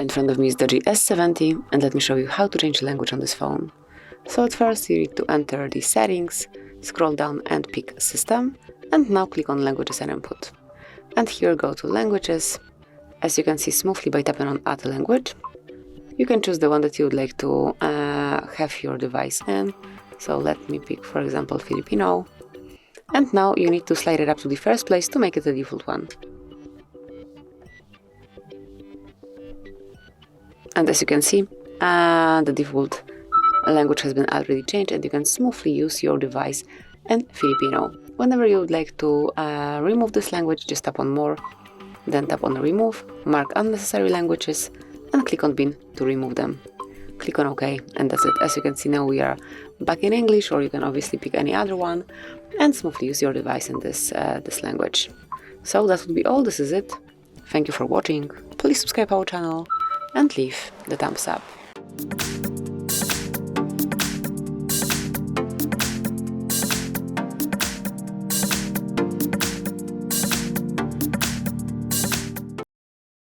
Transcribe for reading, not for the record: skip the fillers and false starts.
in front of me is Doogee S70, and let me show you how to change the language on this phone. So at first you need to enter the settings, scroll down and pick system, and now click on languages and input. And here go to languages. As you can see smoothly by tapping on add language, you can choose the one that you would like to have your device in. So let me pick, for example, Filipino. And now you need to slide it up to the first place to make it the default one. And as you can see, the default language has been already changed, and you can smoothly use your device in Filipino. Whenever you would like to remove this language, just tap on More, then tap on Remove, mark unnecessary languages, and click on Bin to remove them. Click on OK, and that's it. As you can see now we are back in English, or you can obviously pick any other one and smoothly use your device in this language. So that would be all. This is it. Thank you for watching. Please subscribe our channel and leave the thumbs up.